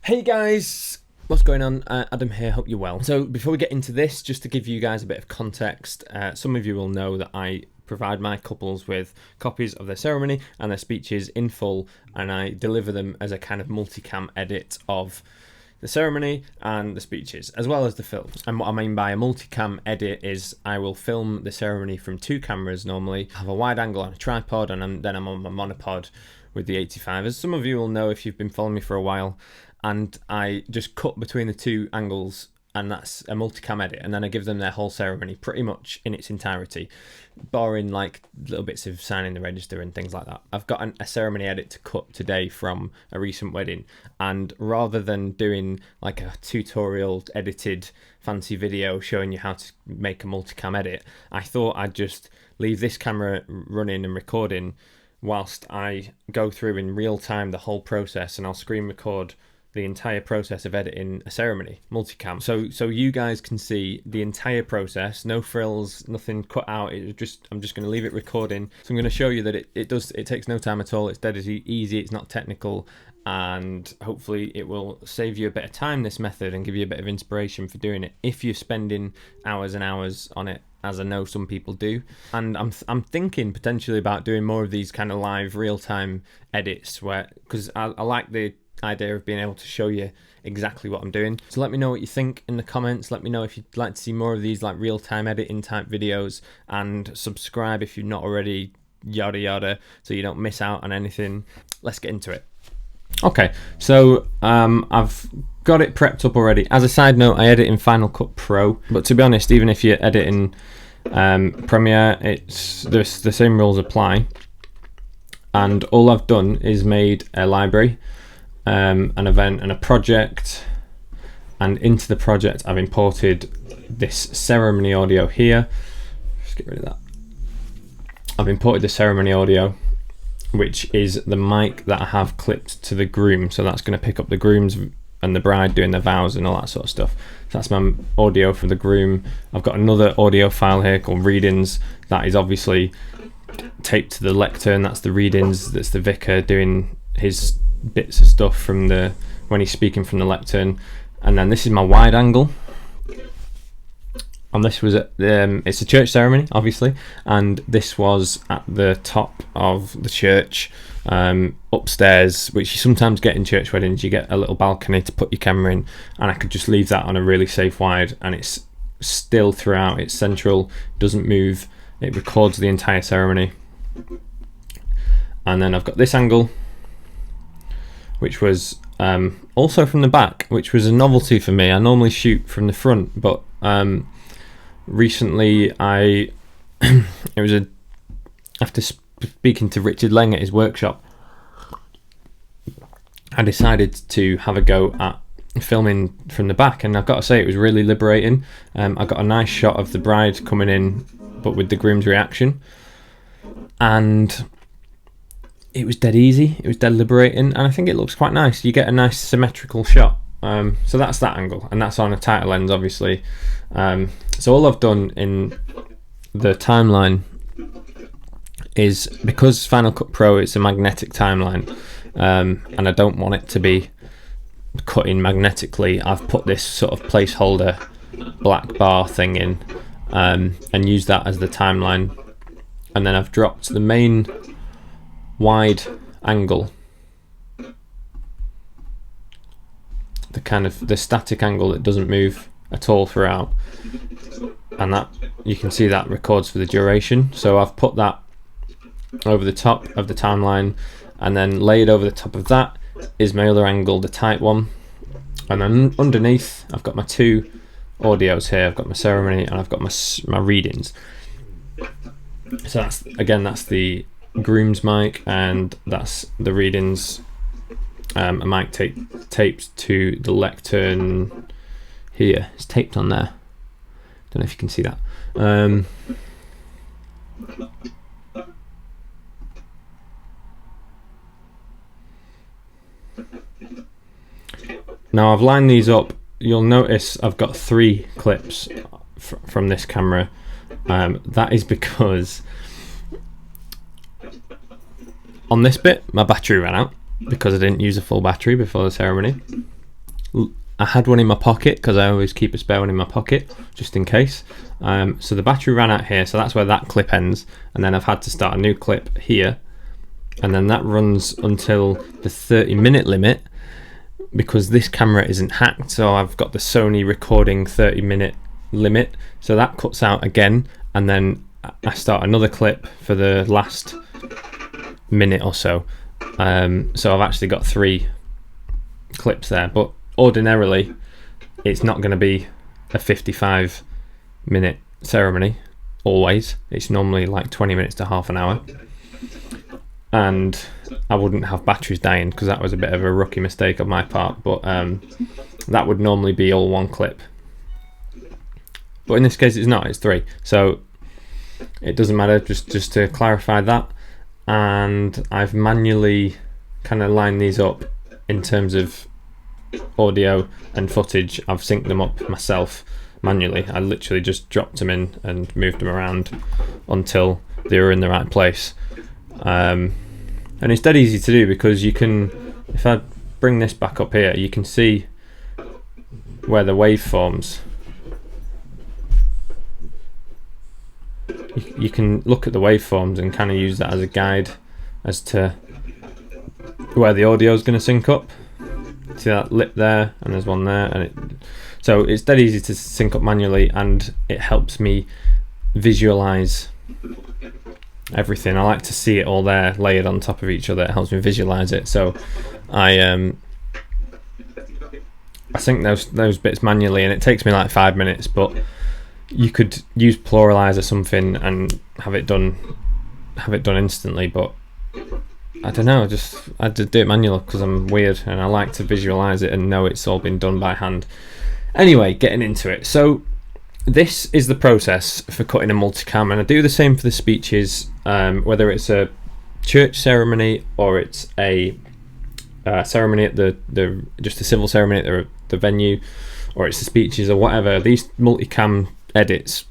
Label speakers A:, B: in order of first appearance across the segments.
A: Hey guys, what's going on? Adam here, hope you're well. So before we get into this, just to give you guys a bit of context, some of you will know that I provide my couples with copies of their ceremony and their speeches in full, and I deliver them as a kind of multicam edit of the ceremony and the speeches, as well as the film. And what I mean by a multicam edit is I will film the ceremony from two cameras normally, have a wide angle on a tripod, and then I'm on my monopod with the 85. As some of you will know if you've been following me for a while, and I just cut between the two angles, and that's a multicam edit, and then I give them their whole ceremony pretty much in its entirety, barring like little bits of signing the register and things like that. I've got a ceremony edit to cut today from a recent wedding, and rather than doing like a tutorial edited fancy video showing you how to make a multicam edit, I thought I'd just leave this camera running and recording whilst I go through in real time the whole process, and I'll screen record the entire process of editing a ceremony, multicam. So you guys can see the entire process, no frills, nothing cut out. I'm just going to leave it recording. So I'm going to show you that it takes no time at all. It's dead easy. It's not technical, and hopefully it will save you a bit of time, this method, and give you a bit of inspiration for doing it if you're spending hours and hours on it, as I know some people do. And I'm thinking potentially about doing more of these kind of live real-time edits, because I like the idea of being able to show you exactly what I'm doing. So let me know what you think in the comments. Let me know if you'd like to see more of these like real-time editing type videos, and subscribe if you're not already, yada yada, so you don't miss out on anything. Let's get into it. Okay, so I've got it prepped up already. As a side note, I edit in Final Cut Pro, but to be honest, even if you're editing Premiere, the same rules apply. And all I've done is made a library, an event and a project, and into the project I've imported this ceremony audio here. Just get rid of that. I've imported the ceremony audio, which is the mic that I have clipped to the groom, so that's going to pick up the grooms and the bride doing their vows and all that sort of stuff. So that's my audio for the groom. I've got another audio file here called readings that is obviously taped to the lectern. That's the readings, that's the vicar doing his bits of stuff from when he's speaking from the lectern. And then this is my wide angle, and this was at it's a church ceremony obviously, and this was at the top of the church, upstairs, which you sometimes get in church weddings. You get a little balcony to put your camera in, and I could just leave that on a really safe wide, and it's still throughout, it's central, doesn't move, it records the entire ceremony. And then I've got this angle, which was also from the back, which was a novelty for me. I normally shoot from the front, but recently after speaking to Richard Leng at his workshop, I decided to have a go at filming from the back, and I've got to say it was really liberating. I got a nice shot of the bride coming in, but with the groom's reaction, and it was dead easy, it was dead liberating, and I think it looks quite nice. You get a nice symmetrical shot. So that's that angle, and that's on a tighter lens obviously. So all I've done in the timeline is, because Final Cut Pro it's a magnetic timeline, and I don't want it to be cutting magnetically, I've put this sort of placeholder black bar thing in, and used that as the timeline. And then I've dropped the main wide angle, the kind of the static angle that doesn't move at all throughout, and that you can see that records for the duration. So I've put that over the top of the timeline, and then laid over the top of that is my other angle, the tight one, and then underneath I've got my two audios here. I've got my ceremony and I've got my readings. So that's the groom's mic, and that's the readings, a mic taped to the lectern here. It's taped on there, don't know if you can see that. Now I've lined these up. You'll notice I've got 3 clips from this camera. That is because on this bit my battery ran out, because I didn't use a full battery before the ceremony. I had one in my pocket because I always keep a spare one in my pocket just in case. So the battery ran out here, so that's where that clip ends, and then I've had to start a new clip here, and then that runs until the 30-minute limit because this camera isn't hacked. So I've got the Sony recording 30-minute limit, so that cuts out again, and then I start another clip for the last minute or so. So I've actually got 3 clips there, but ordinarily it's not going to be a 55-minute ceremony always. It's normally like 20 minutes to half an hour, and I wouldn't have batteries dying because that was a bit of a rookie mistake on my part, but that would normally be all one clip, but in this case it's not, it's 3, so it doesn't matter. Just to clarify that. And I've manually kind of lined these up in terms of audio and footage. I've synced them up myself manually. I literally just dropped them in and moved them around until they were in the right place. And it's dead easy to do because you can, if I bring this back up here, you can see where the waveforms, you can look at the waveforms and kind of use that as a guide as to where the audio is going to sync up. See that lip there, and there's one there, and so it's dead easy to sync up manually, and it helps me visualize everything. I like to see it all there layered on top of each other. It helps me visualize it. So I sync those bits manually, and it takes me like 5 minutes, but you could use Pluralize or something and have it done instantly, but I don't know, I had to do it manually because I'm weird and I like to visualize it and know it's all been done by hand. Anyway, getting into it. So this is the process for cutting a multicam, and I do the same for the speeches, whether it's a church ceremony or it's a ceremony at the just a civil ceremony at the venue, or it's the speeches or whatever. These multicam edits,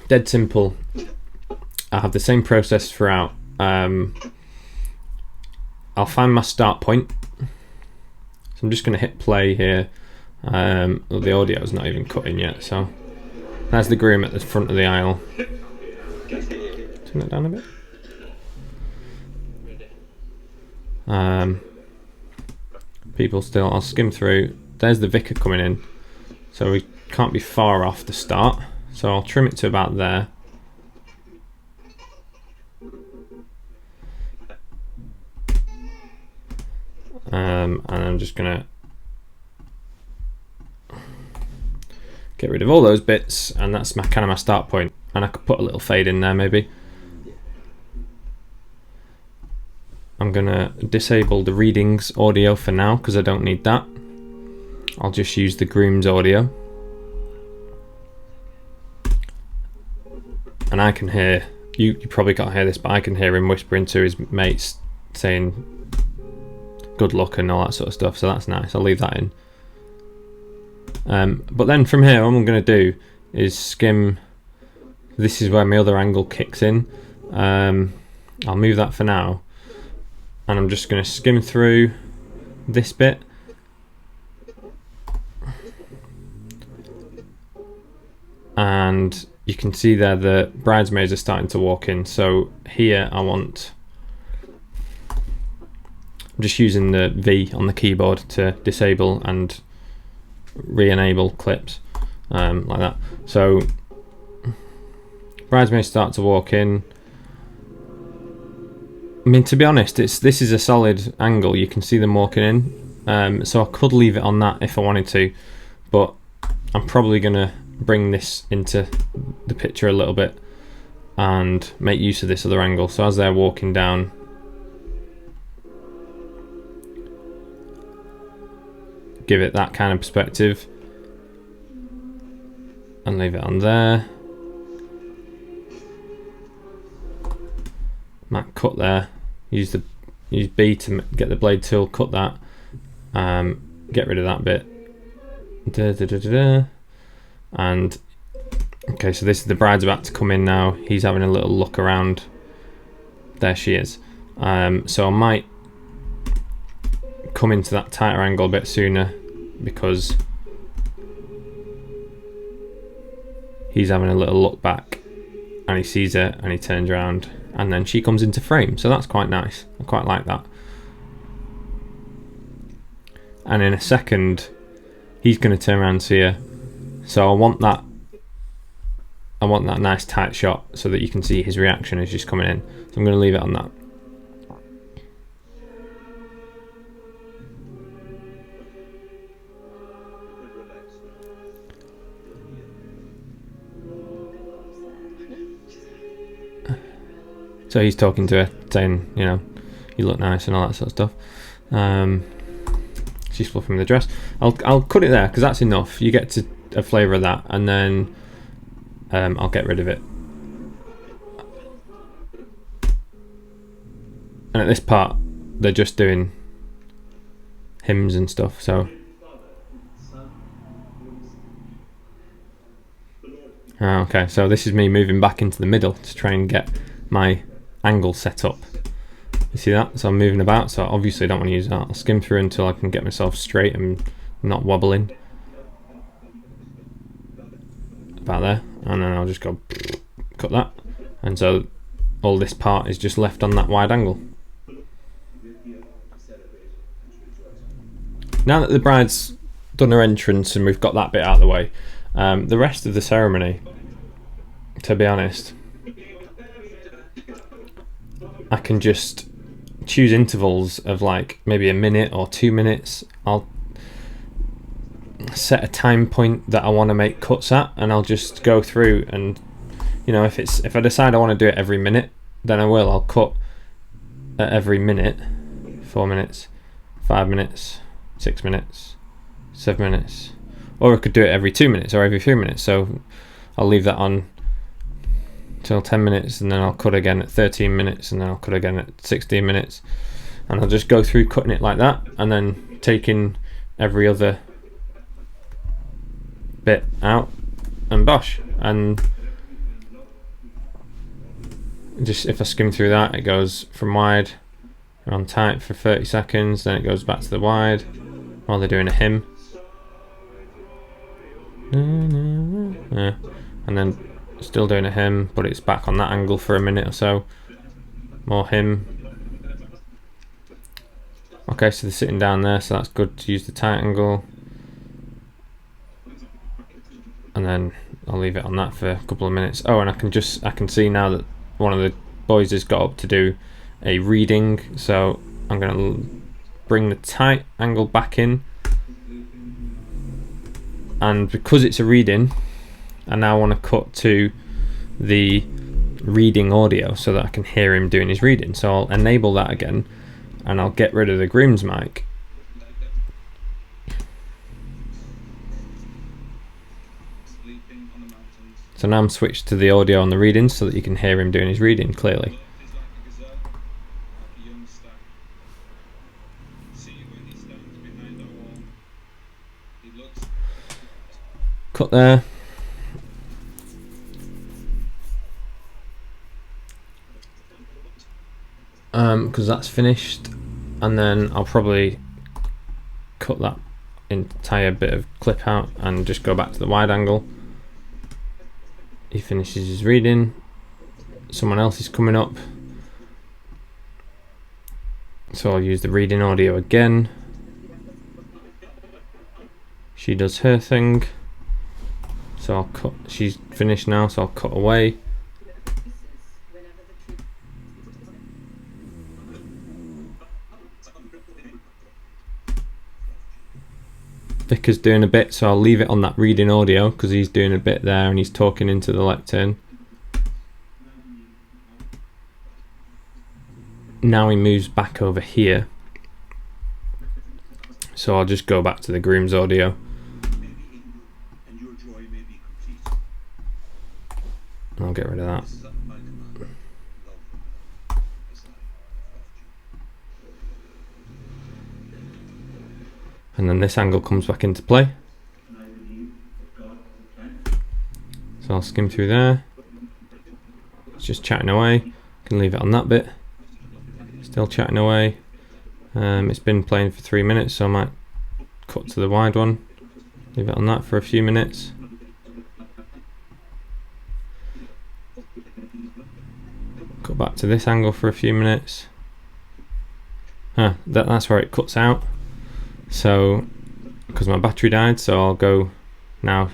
A: dead simple. I have the same process throughout. I'll find my start point, so I'm just going to hit play here. Well, the audio is not even cutting yet, so there's the groom at the front of the aisle. Turn it down a bit. People still, I'll skim through. There's the vicar coming in, so we can't be far off the start, so I'll trim it to about there. And I'm just gonna get rid of all those bits, and that's my kind of my start point. And I could put a little fade in there maybe. I'm gonna disable the readings audio for now because I don't need that. I'll just use the groom's audio, and I can hear, you probably can't hear this, but I can hear him whispering to his mates saying good luck and all that sort of stuff, so that's nice. I'll leave that in. But then from here, what I'm going to do is skim. This is where my other angle kicks in. I'll move that for now, and I'm just going to skim through this bit. And you can see there the bridesmaids are starting to walk in. So here I'm just using the V on the keyboard to disable and re-enable clips, like that. So bridesmaids start to walk in. I mean, to be honest, this is a solid angle. You can see them walking in, so I could leave it on that if I wanted to, but I'm probably gonna bring this into the picture a little bit and make use of this other angle. So as they're walking down, give it that kind of perspective and leave it on there. Might cut there. Use B to get the blade tool. Cut that. Get rid of that bit. And okay, so this is the bride's about to come in now. He's having a little look around. There she is. So I might come into that tighter angle a bit sooner, because he's having a little look back and he sees it and he turns around and then she comes into frame. So that's quite nice. I quite like that. And in a second he's going to turn around and see her. So I want that nice tight shot so that you can see his reaction as she's coming in. So I'm going to leave it on that. So he's talking to her, saying, you know, you look nice and all that sort of stuff. She's fluffing the dress. I'll cut it there because that's enough. You get to a flavour of that, and then I'll get rid of it. And at this part, they're just doing hymns and stuff. So okay, so this is me moving back into the middle to try and get my angle set up. You see that? So I'm moving about, so obviously I don't want to use that. I'll skim through until I can get myself straight and not wobbling. About there, and then I'll just go cut that, and so all this part is just left on that wide angle. Now that the bride's done her entrance and we've got that bit out of the way, the rest of the ceremony, to be honest, I can just choose intervals of like maybe a minute or 2 minutes. I'll set a time point that I want to make cuts at, and I'll just go through, and you know, if I decide I want to do it every minute, then I will. I'll cut at every minute, 4 minutes, 5 minutes, 6 minutes, 7 minutes, or I could do it every 2 minutes or every 3 minutes. So I'll leave that on till 10 minutes, and then I'll cut again at 13 minutes, and then I'll cut again at 16 minutes, and I'll just go through cutting it like that, and then taking every other bit out and bosh. And just if I skim through that, it goes from wide around tight for 30 seconds, then it goes back to the wide while they're doing a hymn, yeah. And then still doing a hymn, but it's back on that angle for a minute or so, more hymn. Okay, so they're sitting down there, so that's good to use the tight angle, and then I'll leave it on that for a couple of minutes. Oh, and I can see now that one of the boys has got up to do a reading, so I'm going to bring the tight angle back in, and because it's a reading, I now want to cut to the reading audio so that I can hear him doing his reading. So I'll enable that again, and I'll get rid of the groom's mic. So now I'm switched to the audio on the reading so that you can hear him doing his reading clearly. Cut there. Because that's finished, and then I'll probably cut that entire bit of clip out and just go back to the wide angle. He finishes his reading, someone else is coming up, so I'll use the reading audio again. She does her thing, so I'll cut. She's finished now, so I'll cut away. Vicar's doing a bit, so I'll leave it on that reading audio because he's doing a bit there and he's talking into the lectern. Now he moves back over here, so I'll just go back to the groom's audio. I'll get rid of that. And then this angle comes back into play. So I'll skim through there. It's just chatting away. Can leave it on that bit. Still chatting away. It's been playing for 3 minutes, so I might cut to the wide one, leave it on that for a few minutes. Cut back to this angle for a few minutes. That's where it cuts out. So, because my battery died, so I'll go now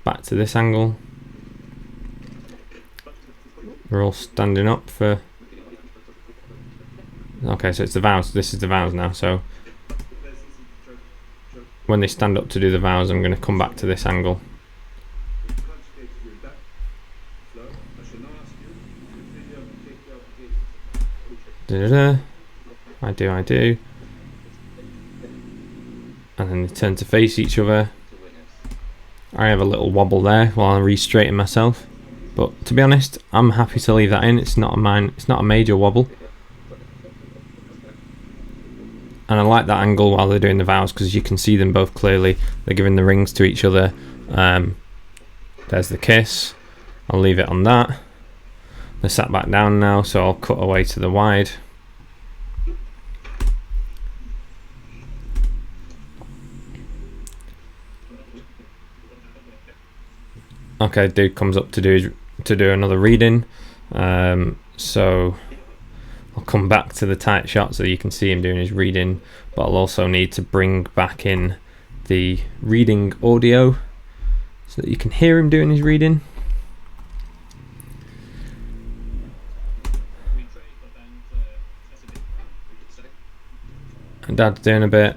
A: back to this angle. We're all standing up for... Okay, so it's the vows. This is the vows now. So when they stand up to do the vows, I'm going to come back to this angle. Da-da-da. I do. And then they turn to face each other. I have a little wobble there while I re-straighten myself. But to be honest, I'm happy to leave that in. It's not a major wobble. And I like that angle while they're doing the vows because you can see them both clearly. They're giving the rings to each other. There's the kiss. I'll leave it on that. They're sat back down now, so I'll cut away to the wide. Okay, dude comes up to do another reading. So I'll come back to the tight shot so you can see him doing his reading, but I'll also need to bring back in the reading audio so that you can hear him doing his reading. And Dad's doing a bit.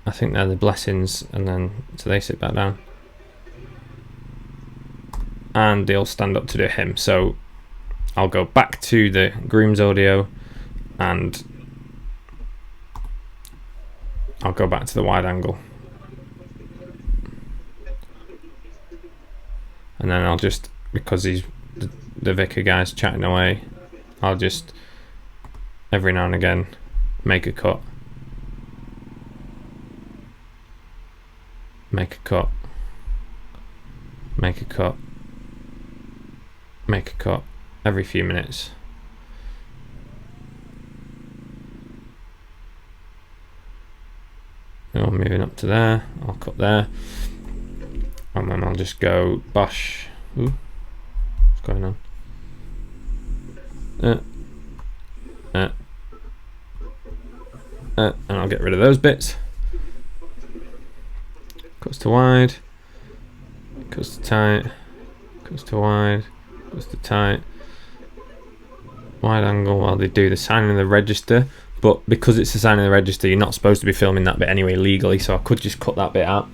A: I think they're the blessings, and then so they sit back down. And they'll stand up to do him. So I'll go back to the groom's audio and I'll go back to the wide angle. And then I'll just, because the vicar guy's chatting away, I'll just every now and again make a cut. Make a cut. Make a cut. Make a cut every few minutes. Now I'm moving up to there, I'll cut there, and then I'll just go bosh. Ooh, what's going on? And I'll get rid of those bits. Cuts to wide, cuts to tight, cuts to wide, cuts to tight. Wide angle while they do the signing of the register, but because it's the signing of the register, you're not supposed to be filming that bit anyway legally, so I could just cut that bit out.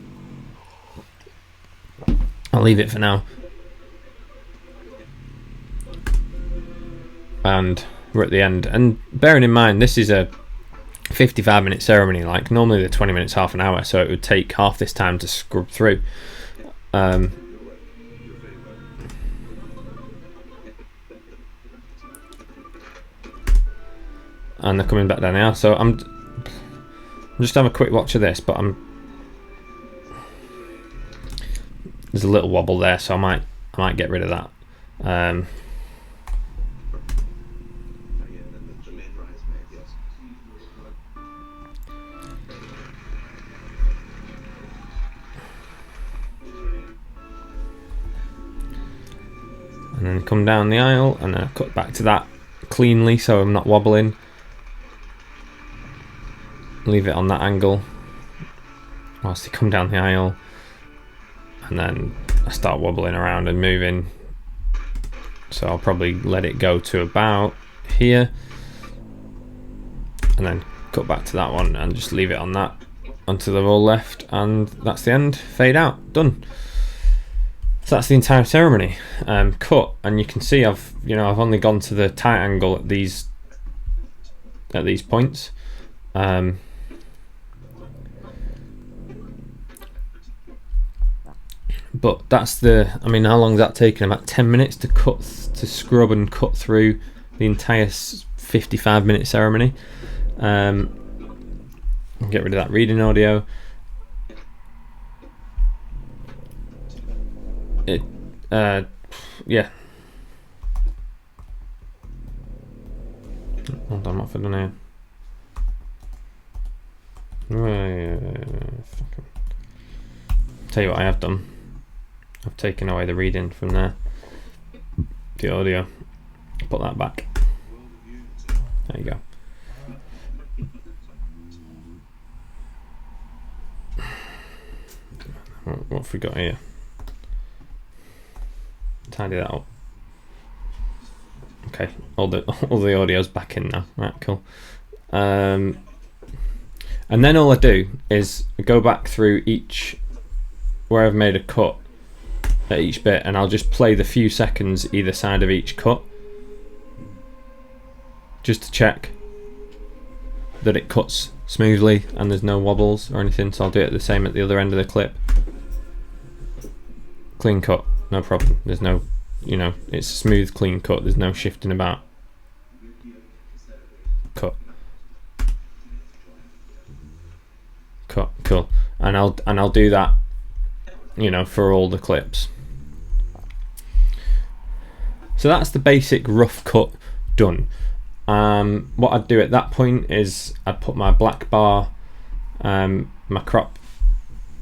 A: I'll leave it for now. And we're at the end, and bearing in mind this is a 55-minute ceremony, like normally the 20 minutes, half an hour, so it would take half this time to scrub through. And they're coming back down now, so I'm just have a quick watch of this, but there's a little wobble there, so I might get rid of that. And then come down the aisle, and then I cut back to that cleanly so I'm not wobbling. Leave it on that angle whilst they come down the aisle, and then I start wobbling around and moving, so I'll probably let it go to about here and then cut back to that one and just leave it on that until they've all left, and that's the end. Fade out, done. So that's the entire ceremony cut, and you can see I've only gone to the tight angle at these points. But that's how long has that taken? About 10 minutes to scrub and cut through the entire 55-minute ceremony. Get rid of that reading audio. Yeah. Hold on, what have I done here? Tell you what I have done. I've taken away the reading from there, the audio. Put that back. There you go. What have we got here? Tidy that up. Okay, all the audio's back in now. Right, cool. And then all I do is go back through each where I've made a cut at each bit, and I'll just play the few seconds either side of each cut, just to check that it cuts smoothly and there's no wobbles or anything. So I'll do it the same at the other end of the clip. Clean cut, no problem. There's no, you know, it's a smooth, clean cut. There's no shifting about. Cut. Cut, cool. And I'll do that, you know, for all the clips. So that's the basic rough cut done. What I'd do at that point is I'd put my black bar, my crop,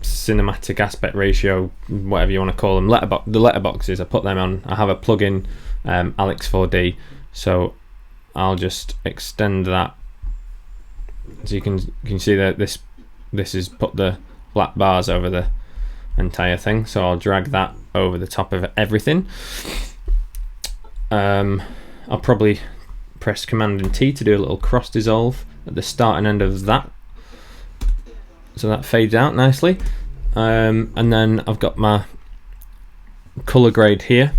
A: cinematic aspect ratio, whatever you want to call them, the letterboxes, I put them on. I have a plugin, Alex 4D, so I'll just extend that. So you can see that this is put the black bars over the entire thing, so I'll drag that over the top of everything. I'll probably press Command and T to do a little cross dissolve at the start and end of that, so that fades out nicely. And then I've got my color grade here,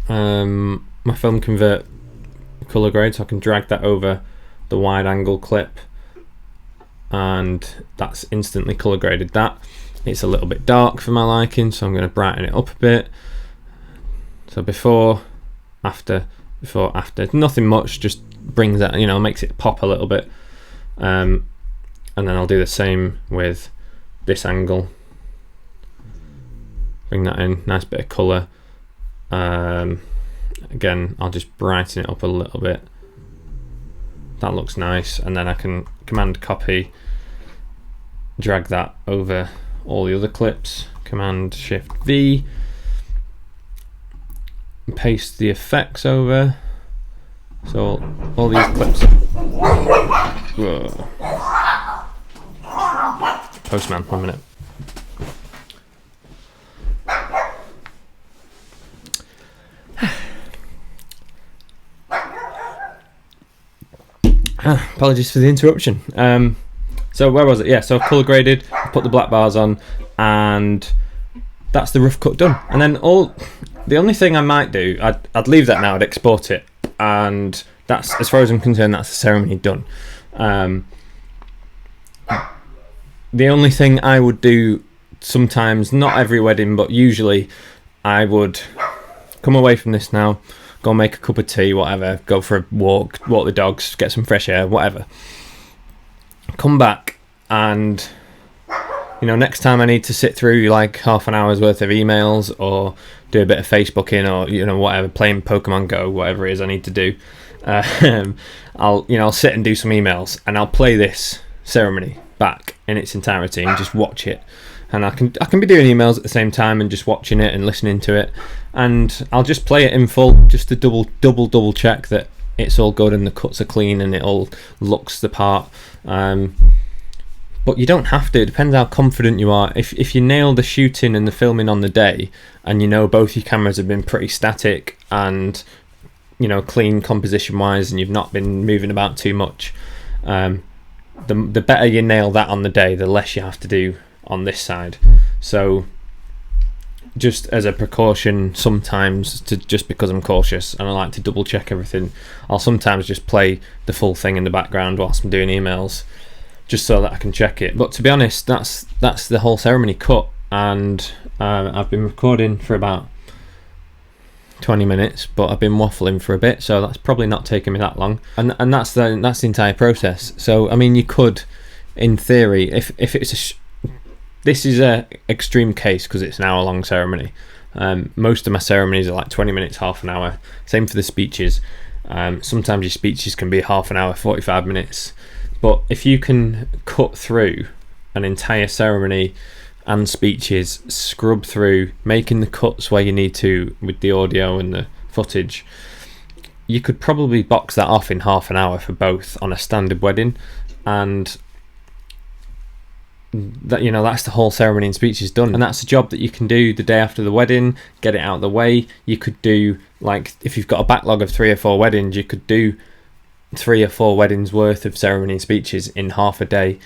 A: my film convert color grade, so I can drag that over the wide angle clip, and that's instantly color graded that. It's a little bit dark for my liking, so I'm going to brighten it up a bit. So before, after, nothing much, just brings that, you know, makes it pop a little bit. And then I'll do the same with this angle. Bring that in, nice bit of colour. Again, I'll just brighten it up a little bit. That looks nice, and then I can Command copy, drag that over all the other clips, Command Shift V, paste the effects over. So all these clips. Whoa. Postman, 1 minute. Apologies for the interruption. So where was it? Yeah, so I've colour graded, put the black bars on, and that's the rough cut done. And then the only thing I might do, I'd leave that now, I'd export it, and that's, as far as I'm concerned, that's the ceremony done. The only thing I would do sometimes, not every wedding, but usually I would come away from this now, go make a cup of tea, whatever, go for a walk the dogs, get some fresh air, whatever. Come back, and you know, next time I need to sit through like half an hour's worth of emails or do a bit of Facebooking or, you know, whatever, playing Pokemon Go, whatever it is I need to do, I'll sit and do some emails, and I'll play this ceremony back in its entirety and just watch it. And I can be doing emails at the same time and just watching it and listening to it, and I'll just play it in full just to double check that it's all good and the cuts are clean and it all looks the part. But you don't have to. It depends how confident you are. If you nail the shooting and the filming on the day, and you know both your cameras have been pretty static and, you know, clean composition wise, and you've not been moving about too much, the better you nail that on the day, the less you have to do on this side. So just as a precaution, sometimes, just because I'm cautious and I like to double check everything, I'll sometimes just play the full thing in the background whilst I'm doing emails, just so that I can check it. But to be honest, that's the whole ceremony cut, and I've been recording for about 20 minutes, but I've been waffling for a bit, so that's probably not taking me that long, and that's the entire process. So I mean, you could, in theory, if it's this is a extreme case because it's an hour-long ceremony. Most of my ceremonies are like 20 minutes, half an hour. Same for the speeches. Sometimes your speeches can be half an hour, 45 minutes, But if you can cut through an entire ceremony and speeches, scrub through, making the cuts where you need to with the audio and the footage, you could probably box that off in half an hour for both on a standard wedding. And that, you know, that's the whole ceremony and speeches done, and that's a job that you can do the day after the wedding, get it out of the way. You could do, like, if you've got a backlog of 3 or 4 weddings, you could do 3 or 4 weddings worth of ceremony and speeches in half a day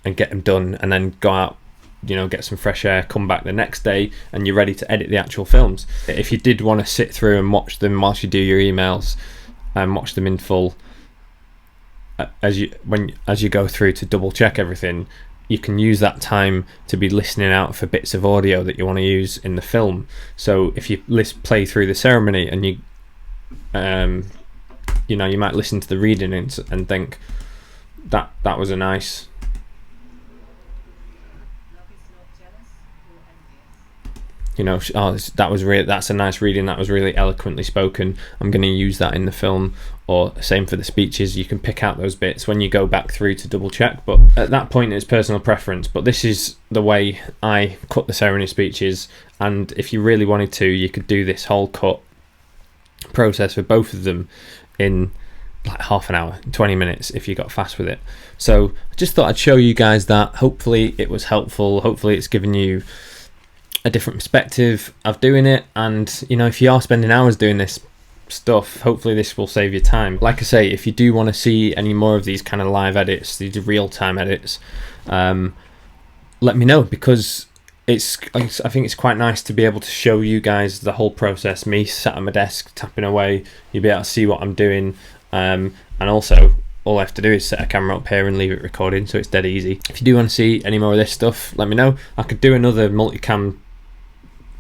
A: and get them done, and then go out, you know, get some fresh air, come back the next day, and you're ready to edit the actual films. If you did want to sit through and watch them whilst you do your emails and watch them in full as you go through to double check everything, you can use that time to be listening out for bits of audio that you want to use in the film. So if you play through the ceremony and you know, you might listen to the reading and think that was a nice, you know, oh, that's a nice reading, that was really eloquently spoken, I'm going to use that in the film. Or same for the speeches, you can pick out those bits when you go back through to double check, but at that point it's personal preference. But this is the way I cut the ceremony speeches, and if you really wanted to, you could do this whole cut process for both of them in like half an hour, 20 minutes if you got fast with it. So I just thought I'd show you guys that. Hopefully it was helpful, hopefully it's given you a different perspective of doing it. And you know, if you are spending hours doing this stuff, hopefully this will save you time. Like I say, if you do want to see any more of these kind of live edits, these real-time edits, let me know, because I think it's quite nice to be able to show you guys the whole process, me sat at my desk tapping away, you'll be able to see what I'm doing, and also all I have to do is set a camera up here and leave it recording, so it's dead easy. If you do want to see any more of this stuff, let me know. I could do another multicam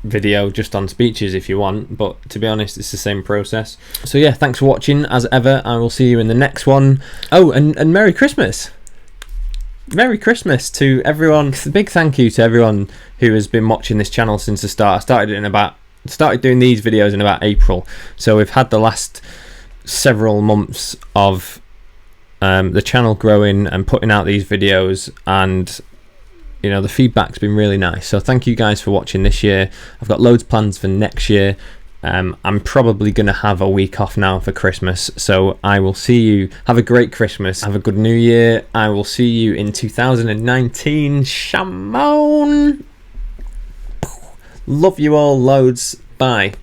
A: video just on speeches if you want, but to be honest it's the same process. So yeah, thanks for watching as ever. I will see you in the next one. Oh, and Merry Christmas to everyone. A big thank you to everyone who has been watching this channel since the start. I started doing these videos in about April, so we've had the last several months of the channel growing and putting out these videos, and you know, the feedback's been really nice. So thank you guys for watching this year. I've got loads of plans for next year. I'm probably going to have a week off now for Christmas, so I will see you. Have a great Christmas, have a good New Year. I will see you in 2019. Shamon. Love you all loads. Bye.